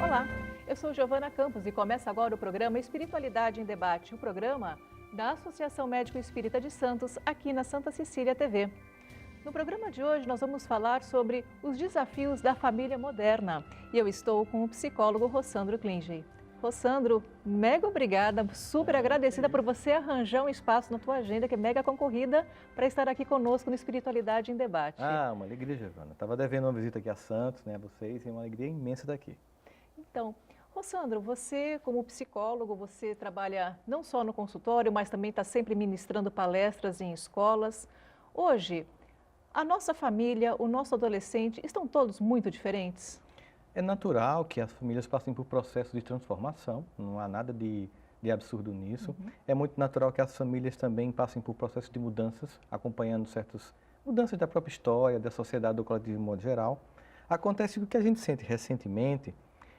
Olá, eu sou Giovana Campos e começa agora o programa Espiritualidade em Debate, o programa da Associação Médico Espírita de Santos, aqui na Santa Cecília TV. No programa de hoje nós vamos falar sobre os desafios da família moderna e eu estou com o psicólogo Rossandro Klinge. Rossandro, mega obrigada, super agradecida por você arranjar um espaço na tua agenda, que é mega concorrida, para estar aqui conosco no Espiritualidade em Debate. Uma alegria, Giovana. Estava devendo uma visita aqui a Santos, né, a vocês, e uma alegria imensa estar aqui. Então, Rossandro, você como psicólogo, você trabalha não só no consultório, mas também está sempre ministrando palestras em escolas. Hoje, a nossa família, o nosso adolescente, estão todos muito diferentes? É natural que as famílias passem por processos de transformação, não há nada de absurdo nisso. É muito natural que as famílias também passem por processos de mudanças, acompanhando certas mudanças da própria história, da sociedade, do coletivo de modo geral. Acontece que o que a gente sente recentemente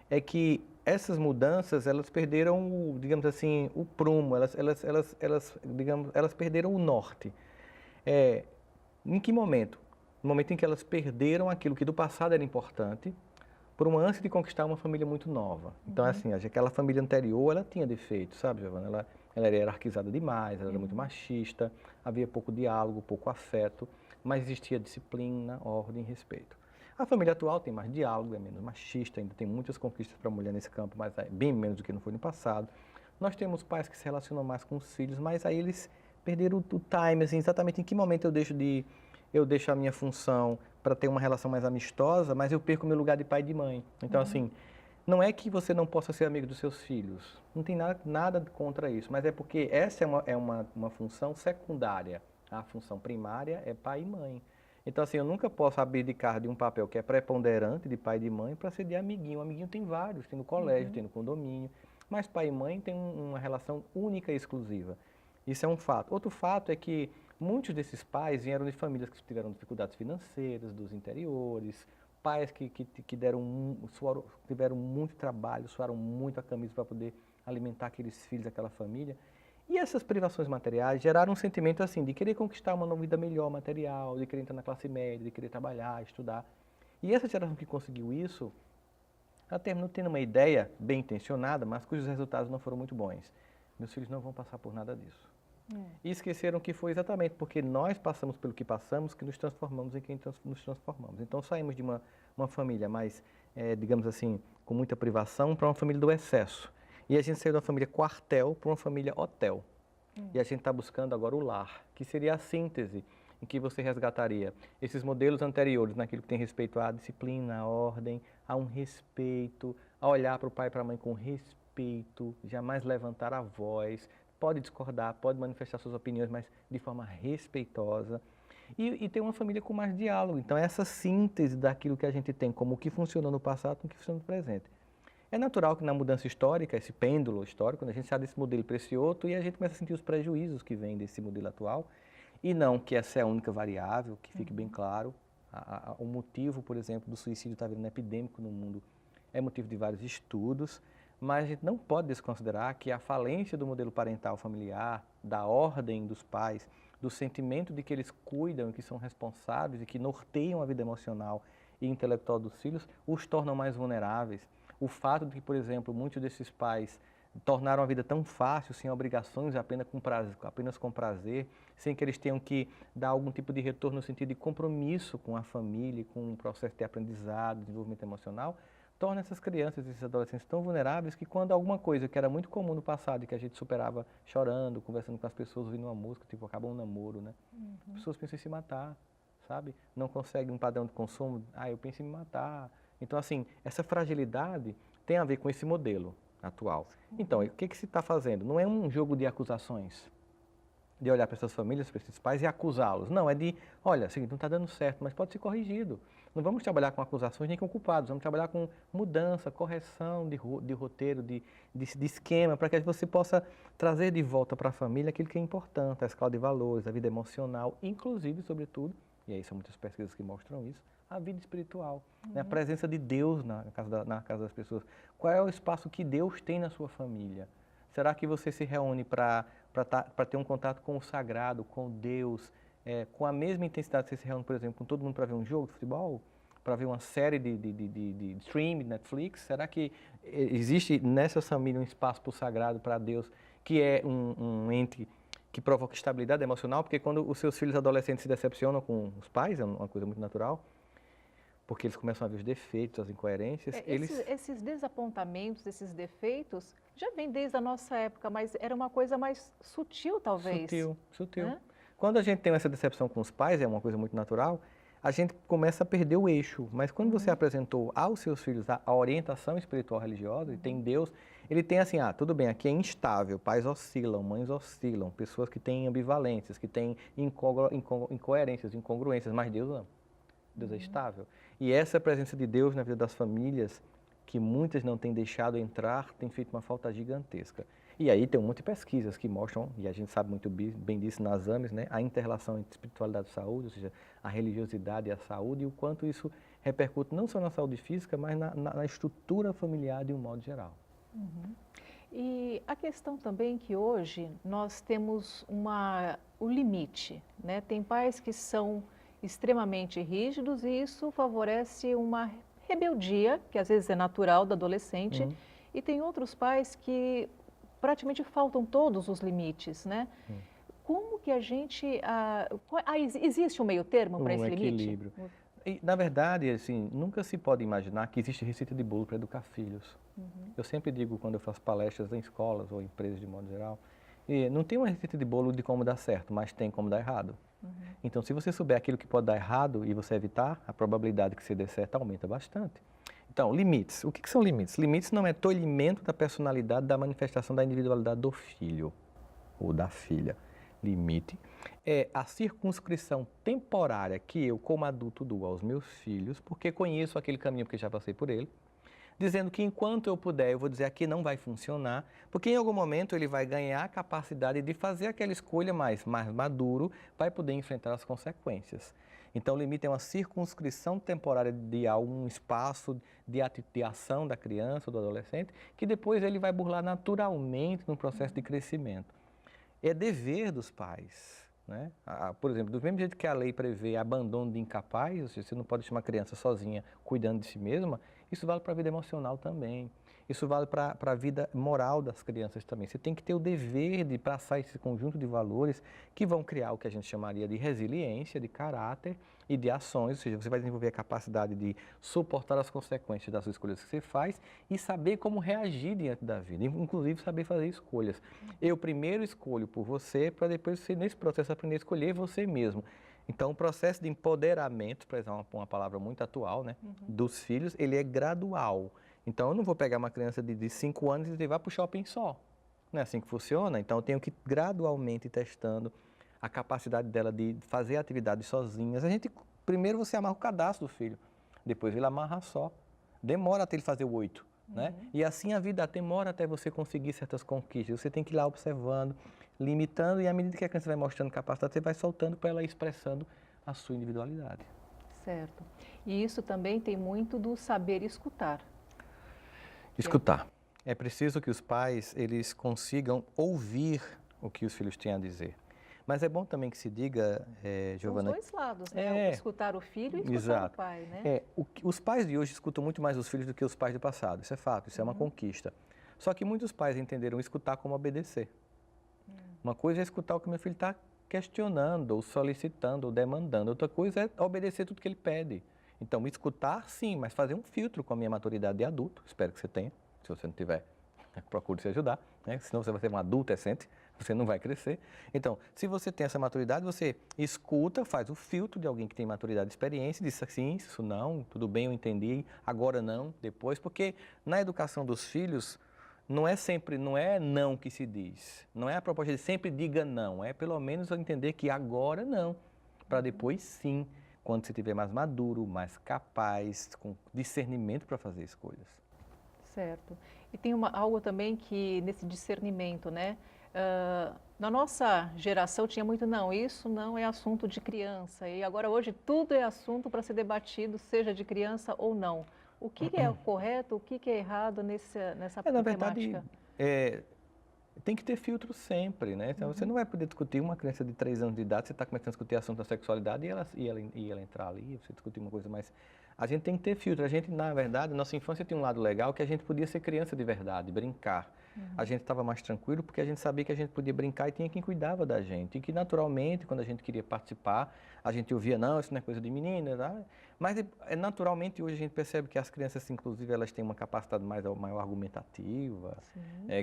é que essas mudanças, elas perderam, digamos assim, o prumo, elas perderam o norte. Em que momento? No momento em que elas perderam aquilo que do passado era importante, por uma ânsia de conquistar uma família muito nova. Então, assim, aquela família anterior, ela tinha defeitos, sabe, Giovana? Ela era hierarquizada demais, ela era muito machista, havia pouco diálogo, pouco afeto, mas existia disciplina, ordem e respeito. A família atual tem mais diálogo, é menos machista, ainda tem muitas conquistas para a mulher nesse campo, mas é bem menos do que não foi no passado. Nós temos pais que se relacionam mais com os filhos, mas aí eles perderam o time, assim, exatamente em que momento eu deixo a minha função para ter uma relação mais amistosa, mas eu perco o meu lugar de pai e de mãe. Então, assim, não é que você não possa ser amigo dos seus filhos, não tem nada contra isso, mas é porque essa é uma função secundária. A função primária é pai e mãe. Então, assim, eu nunca posso abdicar de um papel que é preponderante de pai e de mãe para ser de amiguinho. O amiguinho tem vários, tem no colégio, tem no condomínio, mas pai e mãe tem uma relação única e exclusiva. Isso é um fato. Outro fato é que muitos desses pais vieram de famílias que tiveram dificuldades financeiras, dos interiores, pais que tiveram muito trabalho, suaram muito a camisa para poder alimentar aqueles filhos, aquela família. E essas privações materiais geraram um sentimento assim, de querer conquistar uma vida melhor material, de querer entrar na classe média, de querer trabalhar, estudar. E essa geração que conseguiu isso, ela terminou tendo uma ideia bem intencionada, mas cujos resultados não foram muito bons. Meus filhos não vão passar por nada disso. E esqueceram que foi exatamente porque nós passamos pelo que passamos que nos transformamos em quem nos transformamos. Então saímos de uma família mais, digamos assim, com muita privação para uma família do excesso. E a gente saiu de uma família quartel para uma família hotel. E a gente está buscando agora o lar, que seria a síntese em que você resgataria esses modelos anteriores naquilo que tem respeito à disciplina, à ordem, a um respeito, a olhar para o pai e para a mãe com respeito, jamais levantar a voz, pode discordar, pode manifestar suas opiniões, mas de forma respeitosa. E ter uma família com mais diálogo. Então, essa síntese daquilo que a gente tem, como o que funcionou no passado com o que funciona no presente. É natural que na mudança histórica, esse pêndulo histórico, a gente sai desse modelo para esse outro e a gente começa a sentir os prejuízos que vêm desse modelo atual. E não que essa é a única variável, que fique bem claro. O motivo, por exemplo, do suicídio estar virando epidêmico no mundo é motivo de vários estudos, mas a gente não pode desconsiderar que a falência do modelo parental familiar, da ordem dos pais, do sentimento de que eles cuidam, que são responsáveis e que norteiam a vida emocional e intelectual dos filhos, os tornam mais vulneráveis. O fato de que, por exemplo, muitos desses pais tornaram a vida tão fácil, sem obrigações, apenas com prazer, sem que eles tenham que dar algum tipo de retorno no sentido de compromisso com a família, com o processo de aprendizado, desenvolvimento emocional, torna essas crianças e esses adolescentes tão vulneráveis que quando alguma coisa que era muito comum no passado e que a gente superava chorando, conversando com as pessoas, ouvindo uma música, tipo, acaba um namoro, né? As pessoas pensam em se matar, sabe? Não conseguem um padrão de consumo, eu penso em me matar. Então, assim, essa fragilidade tem a ver com esse modelo atual. Então, o que se está fazendo? Não é um jogo de acusações, de olhar para essas famílias, para esses pais e acusá-los. Não, é de, olha, seguinte, não está dando certo, mas pode ser corrigido. Não vamos trabalhar com acusações nem com culpados, vamos trabalhar com mudança, correção de roteiro, de esquema, para que você possa trazer de volta para a família aquilo que é importante, a escala de valores, a vida emocional, inclusive, sobretudo, e aí são muitas pesquisas que mostram isso, a vida espiritual, né? A presença de Deus na casa das pessoas. Qual é o espaço que Deus tem na sua família? Será que você se reúne para ter um contato com o sagrado, com Deus, com a mesma intensidade que você se reúne, por exemplo, com todo mundo para ver um jogo de futebol? para ver uma série de streaming, Netflix? Será que existe nessa família um espaço para o sagrado, para Deus, que é um ente que provoca estabilidade emocional? Porque quando os seus filhos adolescentes se decepcionam com os pais, é uma coisa muito natural, porque eles começam a ver os defeitos, as incoerências. Esses desapontamentos, esses defeitos, já vem desde a nossa época, mas era uma coisa mais sutil, talvez. Sutil. Né? Quando a gente tem essa decepção com os pais, é uma coisa muito natural, a gente começa a perder o eixo. Mas quando você apresentou aos seus filhos a orientação espiritual religiosa, e tem Deus, ele tem assim, tudo bem, aqui é instável, pais oscilam, mães oscilam, pessoas que têm ambivalências, que têm incoerências, incongruências, mas Deus não. Deus é estável. E essa presença de Deus na vida das famílias, que muitas não têm deixado entrar, tem feito uma falta gigantesca. E aí tem um monte de pesquisas que mostram, e a gente sabe muito bem disso nas AMEs, né, a interrelação entre espiritualidade e saúde, ou seja, a religiosidade e a saúde, e o quanto isso repercute não só na saúde física, mas na estrutura familiar de um modo geral. E a questão também que hoje nós temos o limite, né? Tem pais que são extremamente rígidos e isso favorece uma rebeldia, que às vezes é natural do adolescente, e tem outros pais que praticamente faltam todos os limites, né? Como que a gente... existe um meio termo para esse equilíbrio. Limite? E, na verdade, assim, nunca se pode imaginar que existe receita de bolo para educar filhos. Eu sempre digo, quando eu faço palestras em escolas ou empresas de modo geral, não tem uma receita de bolo de como dar certo, mas tem como dar errado. Então, se você souber aquilo que pode dar errado e você evitar, a probabilidade que você dê certo aumenta bastante. Então, limites. O que são limites? Limites não é tolhimento da personalidade, da manifestação da individualidade do filho ou da filha. Limite é a circunscrição temporária que eu, como adulto, dou aos meus filhos, porque conheço aquele caminho, porque já passei por ele, dizendo que enquanto eu puder, eu vou dizer aqui não vai funcionar, porque em algum momento ele vai ganhar a capacidade de fazer aquela escolha mais maduro, vai poder enfrentar as consequências. Então, o limite é uma circunscrição temporária de algum espaço de ação da criança ou do adolescente, que depois ele vai burlar naturalmente no processo de crescimento. É dever dos pais, né? Por exemplo, do mesmo jeito que a lei prevê abandono de incapaz, ou seja, você não pode deixar uma criança sozinha cuidando de si mesma, isso vale para a vida emocional também. Isso vale para a vida moral das crianças também. Você tem que ter o dever de passar esse conjunto de valores que vão criar o que a gente chamaria de resiliência, de caráter e de ações, ou seja, você vai desenvolver a capacidade de suportar as consequências das escolhas que você faz e saber como reagir diante da vida, inclusive saber fazer escolhas. Eu primeiro escolho por você, para depois você, nesse processo, aprender a escolher você mesmo. Então, o processo de empoderamento, para usar uma palavra muito atual, né, dos filhos, ele é gradual. Então, eu não vou pegar uma criança de 5 anos e levar para o shopping só. Não é assim que funciona? Então, eu tenho que gradualmente ir testando a capacidade dela de fazer atividades sozinhas. Primeiro você amarra o cadastro do filho, depois ele amarra só. Demora até ele fazer o 8, né? E assim a vida demora até você conseguir certas conquistas. Você tem que ir lá observando, limitando, e à medida que a criança vai mostrando capacidade, você vai soltando para ela ir expressando a sua individualidade. Certo. E isso também tem muito do saber escutar. Escutar. É preciso que os pais eles consigam ouvir o que os filhos têm a dizer. Mas é bom também que se diga, Giovana... Os dois lados, né? Escutar o filho e escutar o pai, né? Os pais de hoje escutam muito mais os filhos do que os pais do passado. Isso é fato, isso é uma conquista. Só que muitos pais entenderam escutar como obedecer. Uma coisa é escutar o que meu filho está questionando, ou solicitando, ou demandando. Outra coisa é obedecer tudo que ele pede. Então, escutar sim, mas fazer um filtro com a minha maturidade de adulto. Espero que você tenha. Se você não tiver, procure se ajudar, né? Senão você vai ser um adolescente, você não vai crescer. Então, se você tem essa maturidade, você escuta, faz o filtro de alguém que tem maturidade e experiência, diz assim, isso não, tudo bem, eu entendi, agora não, depois, porque na educação dos filhos, não é não que se diz, não é a proposta de sempre diga não, é pelo menos eu entender que agora não, para depois sim, quando você estiver mais maduro, mais capaz, com discernimento para fazer escolhas. Certo. E tem algo também que, nesse discernimento, né? Na nossa geração tinha muito, não, isso não é assunto de criança. E agora hoje tudo é assunto para ser debatido, seja de criança ou não. O que é o correto, o que é errado nessa Na temática? verdade, Tem que ter filtro sempre, né? Então, você não vai poder discutir uma criança de 3 anos de idade, você está começando a discutir assunto da sexualidade e ela entrar ali, você discutir uma coisa mais... A gente tem que ter filtro. A gente, na verdade, nossa infância tinha um lado legal que a gente podia ser criança de verdade, brincar. A gente estava mais tranquilo porque a gente sabia que a gente podia brincar e tinha quem cuidava da gente. E que, naturalmente, quando a gente queria participar, a gente ouvia, não, isso não é coisa de menina, tá? Mas, naturalmente, hoje a gente percebe que as crianças, inclusive, elas têm uma capacidade maior argumentativa.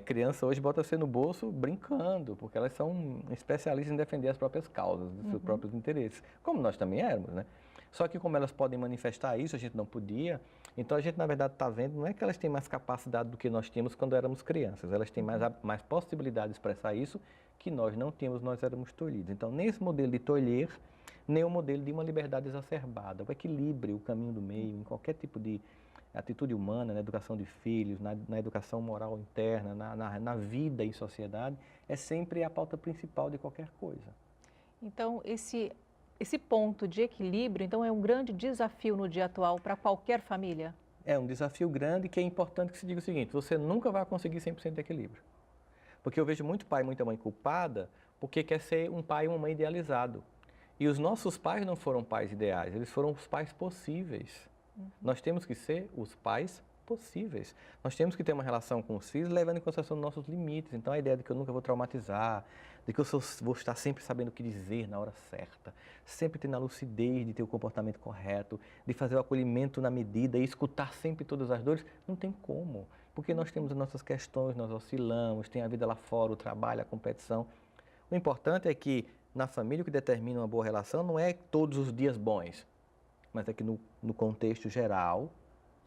Criança hoje bota você no bolso brincando, porque elas são especialistas em defender as próprias causas, os seus próprios interesses, como nós também éramos, né? Só que como elas podem manifestar isso, a gente não podia. Então a gente, na verdade, está vendo, não é que elas têm mais capacidade do que nós tínhamos quando éramos crianças, elas têm mais possibilidade de expressar isso que nós não tínhamos, nós éramos tolhidos. Então, nesse modelo de tolher, nem o modelo de uma liberdade exacerbada, o equilíbrio, o caminho do meio, em qualquer tipo de atitude humana, na educação de filhos, na educação moral interna, na vida e sociedade, é sempre a pauta principal de qualquer coisa. Então, esse ponto de equilíbrio, então, é um grande desafio no dia atual para qualquer família? É um desafio grande que é importante que se diga o seguinte, você nunca vai conseguir 100% de equilíbrio. Porque eu vejo muito pai e muita mãe culpada porque quer ser um pai e uma mãe idealizado. E os nossos pais não foram pais ideais, eles foram os pais possíveis. Nós temos que ser os pais possíveis. Nós temos que ter uma relação com os filhos levando em consideração nossos limites. Então, a ideia de que eu nunca vou traumatizar, de que eu vou estar sempre sabendo o que dizer na hora certa, sempre tendo a lucidez de ter o comportamento correto, de fazer o acolhimento na medida e escutar sempre todas as dores, não tem como. Porque nós temos as nossas questões, nós oscilamos, tem a vida lá fora, o trabalho, a competição. O importante é que na família o que determina uma boa relação não é todos os dias bons, mas é que no contexto geral,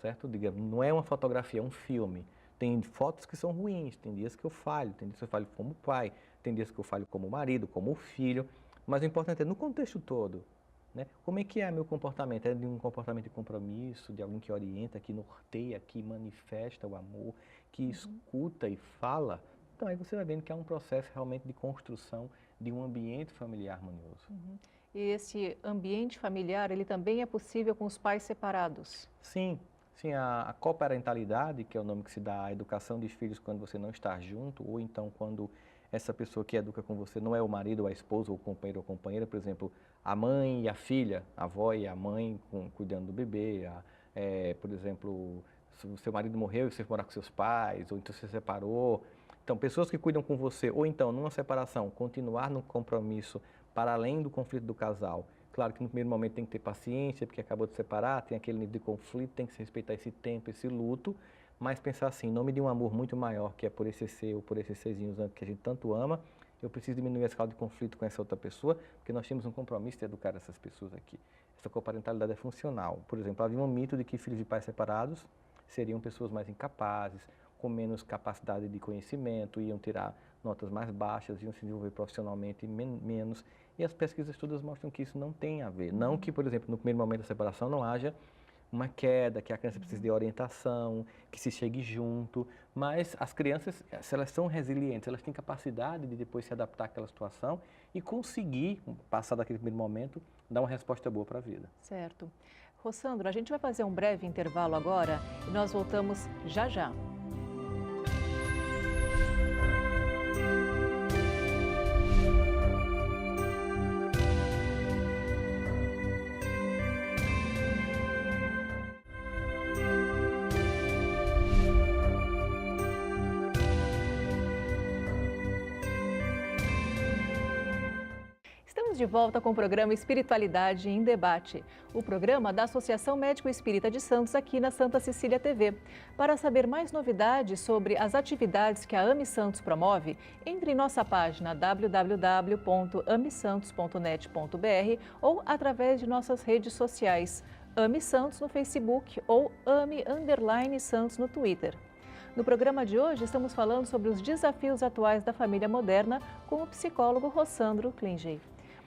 certo? Digamos, não é uma fotografia, é um filme. Tem fotos que são ruins, tem dias que eu falho, tem dias que eu falho como pai, tem dias que eu falho como marido, como filho, mas o importante é no contexto todo, né? Como é que é meu comportamento? É de um comportamento de compromisso, de alguém que orienta, que norteia, que manifesta o amor, que escuta e fala? Então aí você vai vendo que é um processo realmente de construção de um ambiente familiar harmonioso. E esse ambiente familiar, ele também é possível com os pais separados? Sim. Sim, a coparentalidade, que é o nome que se dá à educação dos filhos quando você não está junto, ou então quando essa pessoa que educa com você não é o marido, ou a esposa, ou o companheiro ou companheira, por exemplo, a mãe e a filha, a avó e a mãe cuidando do bebê, por exemplo, se o seu marido morreu e você foi morar com seus pais, ou então você separou. Então, pessoas que cuidam com você, ou então, numa separação, continuar no compromisso para além do conflito do casal. Claro que no primeiro momento tem que ter paciência, porque acabou de separar, tem aquele nível de conflito, tem que se respeitar esse tempo, esse luto, mas pensar assim, em nome de um amor muito maior, que é por esse ser ou por esses serzinhos que a gente tanto ama, eu preciso diminuir a escala de conflito com essa outra pessoa, porque nós temos um compromisso de educar essas pessoas aqui. Essa coparentalidade é funcional. Por exemplo, havia um mito de que filhos de pais separados seriam pessoas mais incapazes, com menos capacidade de conhecimento, iam tirar notas mais baixas, iam se desenvolver profissionalmente menos. E as pesquisas todas mostram que isso não tem a ver. Não que, por exemplo, no primeiro momento da separação não haja uma queda, que a criança precise de orientação, que se chegue junto, mas as crianças, se elas são resilientes, elas têm capacidade de depois se adaptar àquela situação e conseguir, passar daquele primeiro momento, dar uma resposta boa para a vida. Certo. Rossandro, a gente vai fazer um breve intervalo agora e nós voltamos já já. De volta com o programa Espiritualidade em Debate, o programa da Associação Médico Espírita de Santos aqui na Santa Cecília TV. Para saber mais novidades sobre as atividades que a AME Santos promove, entre em nossa página www.amesantos.net.br ou através de nossas redes sociais, AME Santos no Facebook ou AME_Santos no Twitter. No programa de hoje, estamos falando sobre os desafios atuais da família moderna com o psicólogo Rossandro Klinger.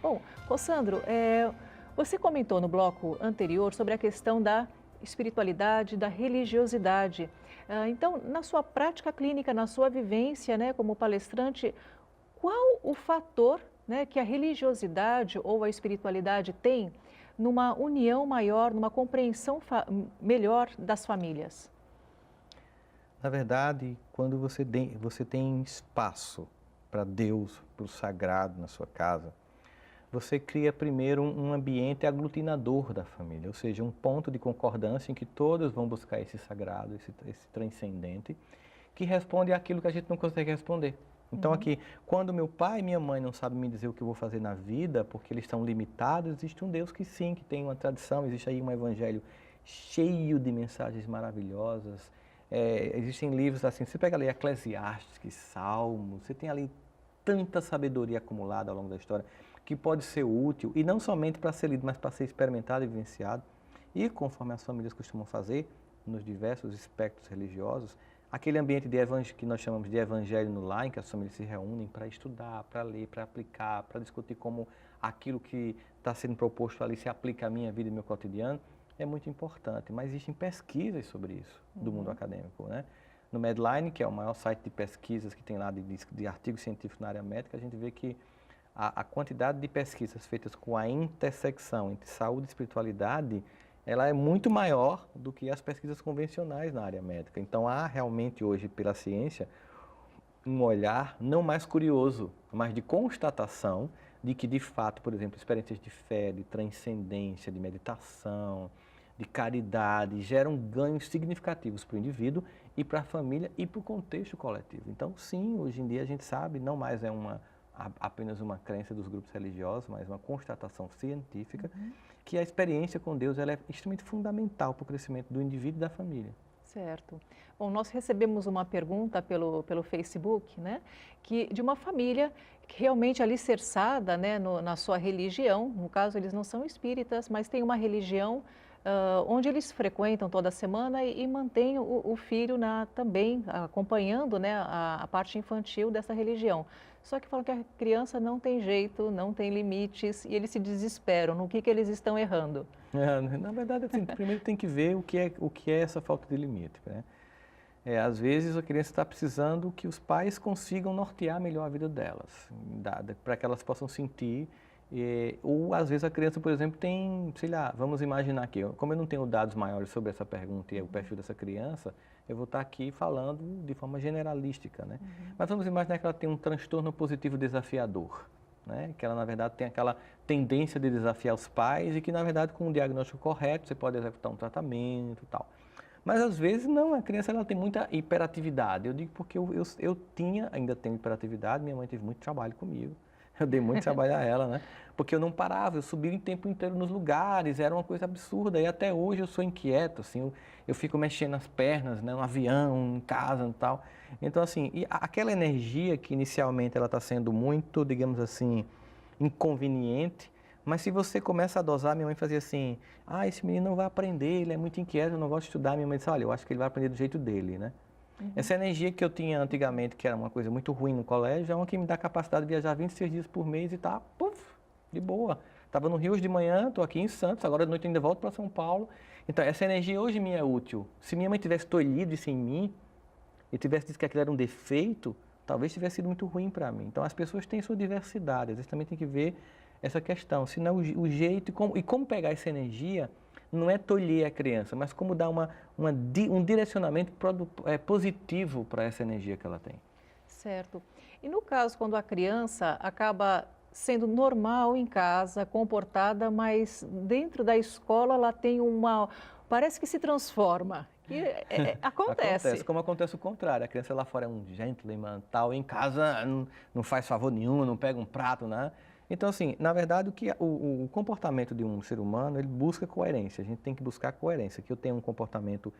Bom, Rossandro, você comentou no bloco anterior sobre a questão da espiritualidade, da religiosidade. Então, na sua prática clínica, na sua vivência, né, como palestrante, qual o fator, né, que a religiosidade ou a espiritualidade tem numa união maior, numa compreensão melhor das famílias? Na verdade, quando você tem espaço para Deus, para o sagrado na sua casa, você cria primeiro um ambiente aglutinador da família, ou seja, um ponto de concordância em que todos vão buscar esse sagrado, esse transcendente, que responde àquilo que a gente não consegue responder. Então aqui, quando meu pai e minha mãe não sabem me dizer o que eu vou fazer na vida, porque eles estão limitados, existe um Deus que sim, que tem uma tradição, existe aí um evangelho cheio de mensagens maravilhosas. Existem livros assim, você pega ali Eclesiastes, Salmos, você tem ali tanta sabedoria acumulada ao longo da história que pode ser útil, e não somente para ser lido, mas para ser experimentado e vivenciado. E conforme as famílias costumam fazer, nos diversos espectros religiosos, aquele ambiente que nós chamamos de evangelho no lar, em que as famílias se reúnem para estudar, para ler, para aplicar, para discutir como aquilo que está sendo proposto ali se aplica à minha vida e ao meu cotidiano, é muito importante. Mas existem pesquisas sobre isso do mundo acadêmico, né? No Medline, que é o maior site de pesquisas que tem lá de artigos científicos na área médica, a gente vê que a quantidade de pesquisas feitas com a intersecção entre saúde e espiritualidade, ela é muito maior do que as pesquisas convencionais na área médica. Então, há realmente hoje, pela ciência, um olhar não mais curioso, mas de constatação de que, de fato, por exemplo, experiências de fé, de transcendência, de meditação, de caridade, geram ganhos significativos para o indivíduo e para a família e para o contexto coletivo. Então, sim, hoje em dia a gente sabe, não mais é apenas uma crença dos grupos religiosos, mas uma constatação científica, que a experiência com Deus ela é extremamente fundamental para o crescimento do indivíduo e da família. Certo. Bom, nós recebemos uma pergunta pelo Facebook, né, de uma família que realmente alicerçada, né, na sua religião. No caso, eles não são espíritas, mas tem uma religião onde eles frequentam toda semana e mantêm o filho também acompanhando, né, a parte infantil dessa religião. Só que falam que a criança não tem jeito, não tem limites e eles se desesperam. No que eles estão errando? Na verdade, assim, primeiro tem que ver o que é essa falta de limite, né? Às vezes a criança está precisando que os pais consigam nortear melhor a vida delas, para que elas possam sentir. Ou às vezes a criança, por exemplo, tem, sei lá, vamos imaginar aqui, como eu não tenho dados maiores sobre essa pergunta e o perfil dessa criança, eu vou estar aqui falando de forma generalística, né? Mas vamos imaginar que ela tem um transtorno positivo desafiador, né? Que ela, na verdade, tem aquela tendência de desafiar os pais e que, na verdade, com um diagnóstico correto, você pode executar um tratamento e tal. Mas, às vezes, não, a criança ela tem muita hiperatividade. Eu digo porque eu ainda tenho hiperatividade, minha mãe teve muito trabalho comigo. Eu dei muito trabalho a ela, né? Porque eu não parava, eu subia o tempo inteiro nos lugares, era uma coisa absurda. E até hoje eu sou inquieto, assim, eu fico mexendo as pernas, né? No avião, em casa e tal. Então, assim, aquela energia que inicialmente ela está sendo muito, digamos assim, inconveniente, mas se você começa a dosar, minha mãe fazia assim, esse menino não vai aprender, ele é muito inquieto, eu não gosto de estudar. Minha mãe disse, olha, eu acho que ele vai aprender do jeito dele, né? Essa energia que eu tinha antigamente, que era uma coisa muito ruim no colégio, é uma que me dá a capacidade de viajar 26 dias por mês e tá, de boa. Estava no Rio hoje de manhã, estou aqui em Santos, agora de noite ainda volto para São Paulo. Então, essa energia hoje me é útil. Se minha mãe tivesse tolhido isso em mim e tivesse dito que aquilo era um defeito, talvez tivesse sido muito ruim para mim. Então, as pessoas têm sua diversidade, às vezes também tem que ver essa questão. Senão, o jeito e como pegar essa energia não é tolher a criança, mas como dar um direcionamento positivo para essa energia que ela tem. Certo. E no caso, quando a criança acaba sendo normal em casa, comportada, mas dentro da escola ela tem parece que se transforma. Acontece. Como acontece o contrário. A criança lá fora é um gentleman, tal, em casa não faz favor nenhum, não pega um prato, né? Então, assim, na verdade, o comportamento de um ser humano, ele busca coerência. A gente tem que buscar coerência. Que eu tenho um comportamento,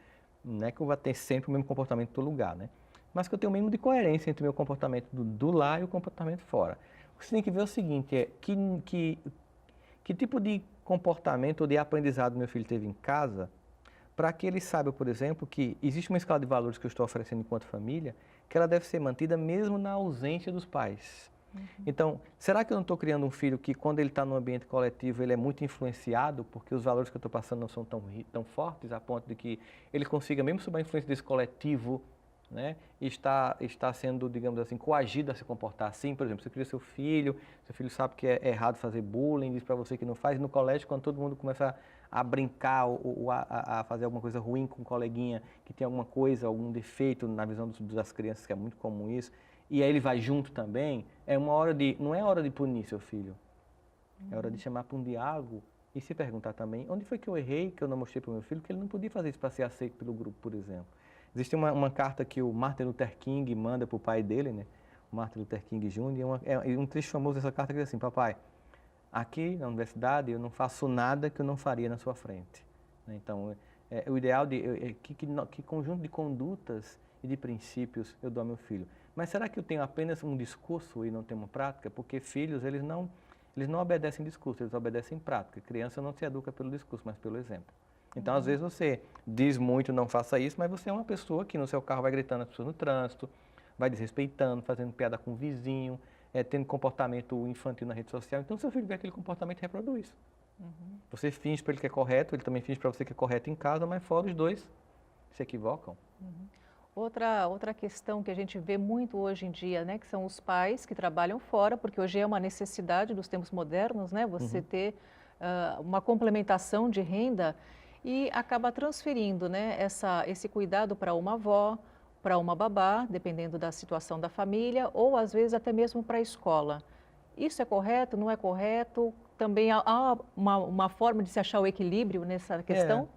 não é que eu vá ter sempre o mesmo comportamento em todo lugar, né? Mas que eu tenho o mínimo de coerência entre o meu comportamento do lar e o comportamento fora. O que você tem que ver é o seguinte, que tipo de comportamento ou de aprendizado meu filho teve em casa, para que ele saiba, por exemplo, que existe uma escala de valores que eu estou oferecendo enquanto família, que ela deve ser mantida mesmo na ausência dos pais. Então, será que eu não estou criando um filho que, quando ele está no ambiente coletivo, ele é muito influenciado, porque os valores que eu estou passando não são tão fortes, a ponto de que ele consiga, mesmo sob a influência desse coletivo, né, está sendo, digamos assim, coagido a se comportar assim? Por exemplo, você cria seu filho sabe que é errado fazer bullying, diz para você que não faz, e no colégio, quando todo mundo começa a brincar ou a fazer alguma coisa ruim com um coleguinha que tem alguma coisa, algum defeito na visão das crianças, que é muito comum isso, e aí ele vai junto também, não é hora de punir seu filho, é hora de chamar para um diálogo e se perguntar também, onde foi que eu errei, que eu não mostrei para o meu filho, que ele não podia fazer isso para ser aceito pelo grupo, por exemplo. Existe uma carta que o Martin Luther King manda para o pai dele, né? O Martin Luther King Jr., é um trecho famoso dessa carta que diz assim, papai, aqui na universidade eu não faço nada que eu não faria na sua frente. Então, o ideal é que conjunto de condutas e de princípios eu dou ao meu filho. Mas será que eu tenho apenas um discurso e não tenho uma prática? Porque filhos, eles não obedecem discurso, eles obedecem prática. Criança não se educa pelo discurso, mas pelo exemplo. Então, às vezes você diz muito, não faça isso, mas você é uma pessoa que no seu carro vai gritando as pessoas no trânsito, vai desrespeitando, fazendo piada com o vizinho, tendo comportamento infantil na rede social. Então, seu filho vê aquele comportamento e reproduz. Você finge para ele que é correto, ele também finge para você que é correto em casa, mas fora os dois se equivocam. Outra questão que a gente vê muito hoje em dia, né, que são os pais que trabalham fora, porque hoje é uma necessidade dos tempos modernos, né, você ter uma complementação de renda e acaba transferindo, né, esse cuidado para uma avó, para uma babá, dependendo da situação da família, ou às vezes até mesmo para a escola. Isso é correto, não é correto? Também há uma forma de se achar o equilíbrio nessa questão?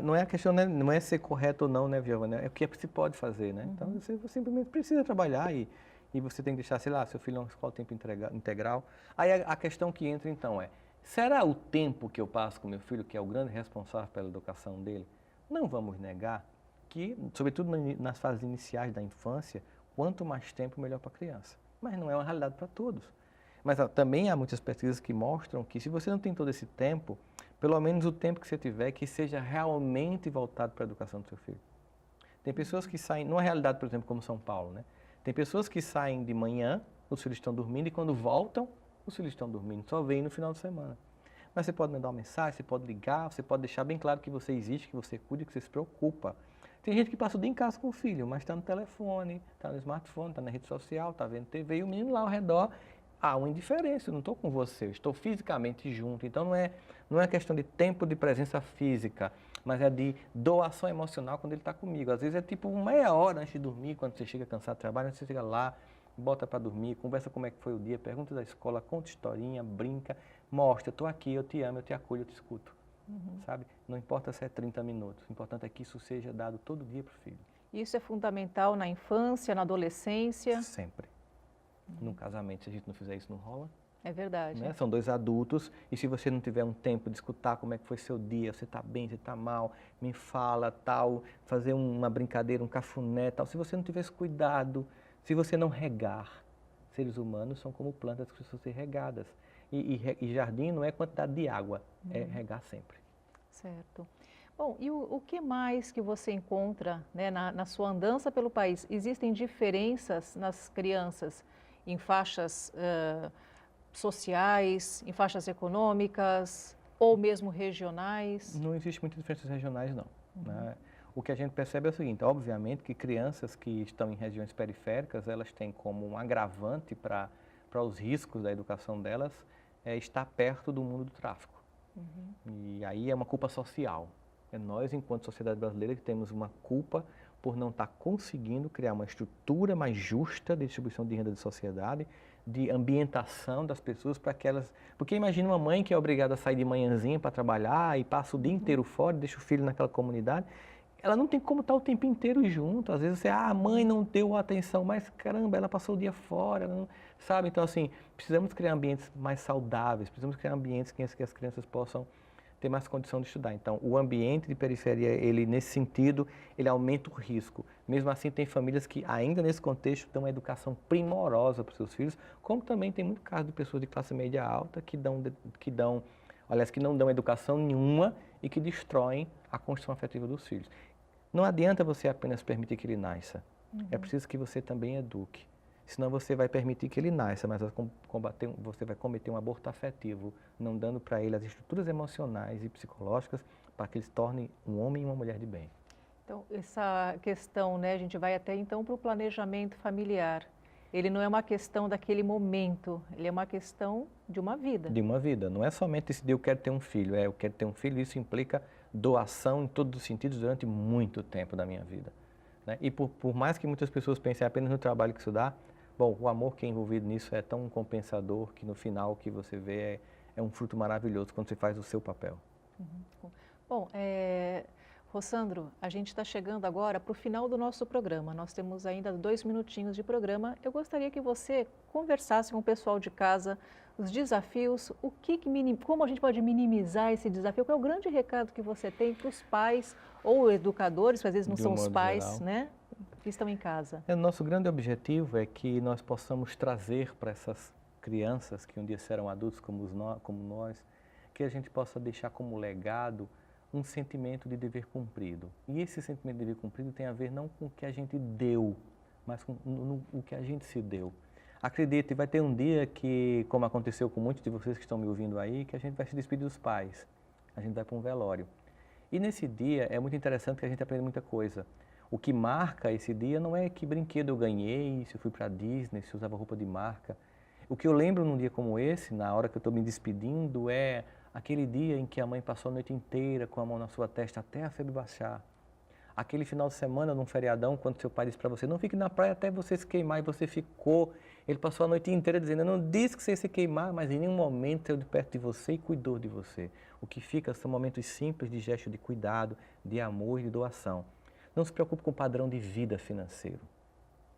Não é a questão, né, não é ser correto ou não, né, Giovana? É o que se pode fazer, né? Então, você simplesmente precisa trabalhar e você tem que deixar, sei lá, seu filho numa escola tempo integral. Aí a questão que entra, então, será o tempo que eu passo com meu filho, que é o grande responsável pela educação dele? Não vamos negar que, sobretudo nas fases iniciais da infância, quanto mais tempo, melhor para a criança. Mas não é uma realidade para todos. Mas também há muitas pesquisas que mostram que se você não tem todo esse tempo, pelo menos o tempo que você tiver, que seja realmente voltado para a educação do seu filho. Tem pessoas que saem, numa realidade, por exemplo, como São Paulo, né? Tem pessoas que saem de manhã, os filhos estão dormindo, e quando voltam, os filhos estão dormindo, só vêm no final de semana. Mas você pode mandar uma mensagem, você pode ligar, você pode deixar bem claro que você existe, que você cuida, que você se preocupa. Tem gente que passa o dia em casa com o filho, mas está no telefone, está no smartphone, está na rede social, está vendo TV, e o menino lá ao redor. Há uma indiferença, eu não estou com você, eu estou fisicamente junto. Então não é questão de tempo de presença física, mas é de doação emocional quando ele está comigo. Às vezes é tipo meia hora antes de dormir, quando você chega cansado do trabalho, você chega lá, bota para dormir, conversa como é que foi o dia, pergunta da escola, conta historinha, brinca, mostra, eu estou aqui, eu te amo, eu te acolho, eu te escuto. Sabe? Não importa se é 30 minutos, o importante é que isso seja dado todo dia para o filho. Isso é fundamental na infância, na adolescência? Sempre. Num casamento, se a gente não fizer isso, não rola. É verdade. Né? São dois adultos e se você não tiver um tempo de escutar como é que foi seu dia, você está bem, você está mal, me fala, tal, fazer uma brincadeira, um cafuné, tal. Se você não tiver esse cuidado, se você não regar, seres humanos são como plantas que precisam ser regadas. E jardim não é quantidade de água, é regar sempre. Certo. Bom, e o que mais que você encontra, né, na sua andança pelo país? Existem diferenças nas crianças em faixas sociais, em faixas econômicas ou mesmo regionais? Não existe muitas diferenças regionais, não. Né? O que a gente percebe é o seguinte, obviamente que crianças que estão em regiões periféricas, elas têm como um agravante para os riscos da educação delas, estar perto do mundo do tráfico. E aí é uma culpa social. É nós, enquanto sociedade brasileira, que temos uma culpa por não estar conseguindo criar uma estrutura mais justa de distribuição de renda de sociedade, de ambientação das pessoas para que elas... Porque imagina uma mãe que é obrigada a sair de manhãzinha para trabalhar e passa o dia inteiro fora, deixa o filho naquela comunidade, ela não tem como estar o tempo inteiro junto. Às vezes você, a mãe não deu atenção, mas caramba, ela passou o dia fora, não, sabe? Então, assim, precisamos criar ambientes mais saudáveis, precisamos criar ambientes que as crianças possam ter mais condição de estudar. Então, o ambiente de periferia, ele nesse sentido, ele aumenta o risco. Mesmo assim, tem famílias que ainda nesse contexto dão uma educação primorosa para os seus filhos, como também tem muito caso de pessoas de classe média alta que não dão educação nenhuma e que destroem a construção afetiva dos filhos. Não adianta você apenas permitir que ele nasça. É preciso que você também eduque. Senão você vai permitir que ele nasça, mas você vai cometer um aborto afetivo, não dando para ele as estruturas emocionais e psicológicas para que ele se torne um homem e uma mulher de bem. Então, essa questão, né, a gente vai até então para o planejamento familiar. Ele não é uma questão daquele momento, ele é uma questão de uma vida. De uma vida. Não é somente decidir eu quero ter um filho, eu quero ter um filho, isso implica doação em todos os sentidos durante muito tempo da minha vida. Né? E por mais que muitas pessoas pensem apenas no trabalho que isso dá, bom, o amor que é envolvido nisso é tão compensador que no final o que você vê é um fruto maravilhoso quando você faz o seu papel. Uhum. Bom, Rossandro, a gente está chegando agora para o final do nosso programa. Nós temos ainda 2 minutinhos de programa. Eu gostaria que você conversasse com o pessoal de casa os desafios, como a gente pode minimizar esse desafio, qual é o grande recado que você tem para os pais ou educadores, que às vezes não são os pais, né, que estão em casa. O nosso grande objetivo é que nós possamos trazer para essas crianças que um dia serão adultos como nós, que a gente possa deixar como legado um sentimento de dever cumprido. E esse sentimento de dever cumprido tem a ver não com o que a gente deu, mas com o que a gente se deu. Acredite, vai ter um dia que, como aconteceu com muitos de vocês que estão me ouvindo aí, que a gente vai se despedir dos pais, a gente vai para um velório. E nesse dia é muito interessante que a gente aprende muita coisa. O que marca esse dia não é que brinquedo eu ganhei, se eu fui para a Disney, se eu usava roupa de marca. O que eu lembro num dia como esse, na hora que eu estou me despedindo, é aquele dia em que a mãe passou a noite inteira com a mão na sua testa até a febre baixar. Aquele final de semana, num feriadão, quando seu pai disse para você, não fique na praia até você se queimar, e você ficou. Ele passou a noite inteira dizendo, eu não disse que você ia se queimar, mas em nenhum momento saiu de perto de você e cuidou de você. O que fica são momentos simples de gesto de cuidado, de amor e de doação. Não se preocupe com o padrão de vida financeiro.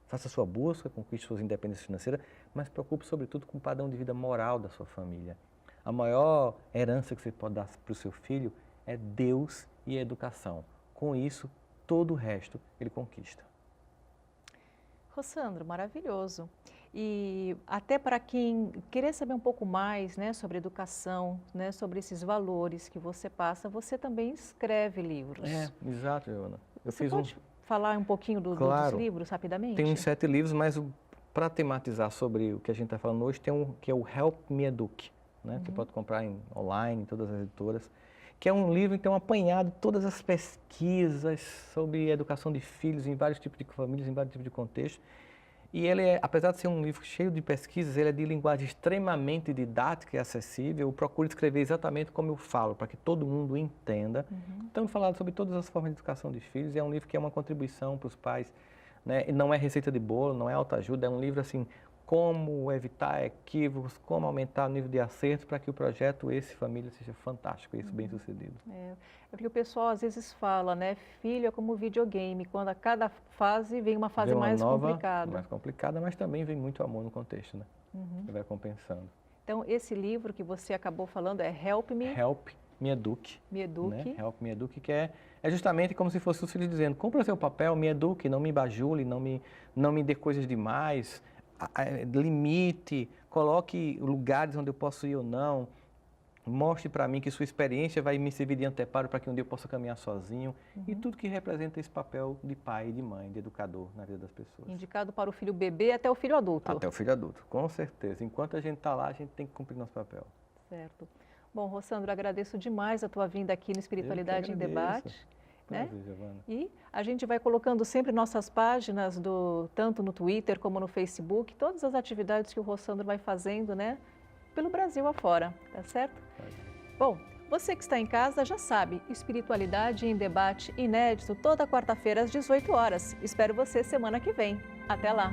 Faça sua busca, conquiste sua independência financeira, mas se preocupe sobretudo com o padrão de vida moral da sua família. A maior herança que você pode dar para o seu filho é Deus e a educação. Com isso, todo o resto ele conquista. Rossandro, maravilhoso. E até para quem querer saber um pouco mais, né, sobre educação, né, sobre esses valores que você passa, você também escreve livros. Exato, Joana. Você pode falar um pouquinho dos livros, rapidamente? Tem uns 7 livros, mas para tematizar sobre o que a gente está falando hoje, tem um que é o Help Me Eduque. Né? Você pode comprar online, em todas as editoras, que é um livro que tem um apanhado de todas as pesquisas sobre educação de filhos em vários tipos de famílias, em vários tipos de contextos. E ele apesar de ser um livro cheio de pesquisas, ele é de linguagem extremamente didática e acessível. Eu procuro escrever exatamente como eu falo, para que todo mundo entenda. Estamos falando sobre todas as formas de educação de filhos, e é um livro que é uma contribuição para os pais, né? E não é receita de bolo, não é autoajuda, é um livro assim, como evitar equívocos, como aumentar o nível de acerto para que o projeto Esse Família seja fantástico e isso bem sucedido. É porque o pessoal às vezes fala, né, filho é como videogame, quando a cada fase vem uma fase mais complicada. Mais complicada, mas também vem muito amor no contexto, né? Vai compensando. Então, esse livro que você acabou falando é Help Me Eduque. Me Eduque. Né? Help Me Eduque, que é justamente como se fosse os filhos dizendo, cumpra seu papel, me eduque, não me bajule, não me dê coisas demais, limite, coloque lugares onde eu posso ir ou não, mostre para mim que sua experiência vai me servir de anteparo para que um dia eu possa caminhar sozinho, e tudo que representa esse papel de pai, de mãe, de educador na vida das pessoas. Indicado para o filho bebê até o filho adulto. Até o filho adulto, com certeza. Enquanto a gente está lá, a gente tem que cumprir nosso papel. Certo. Bom, Rossandro, agradeço demais a tua vinda aqui no Espiritualidade em Debate. Né? E a gente vai colocando sempre nossas páginas, tanto no Twitter como no Facebook, todas as atividades que o Rossandro vai fazendo, né, pelo Brasil afora, tá certo? Bom, você que está em casa já sabe, Espiritualidade em Debate inédito toda quarta-feira às 18 horas. Espero você semana que vem. Até lá!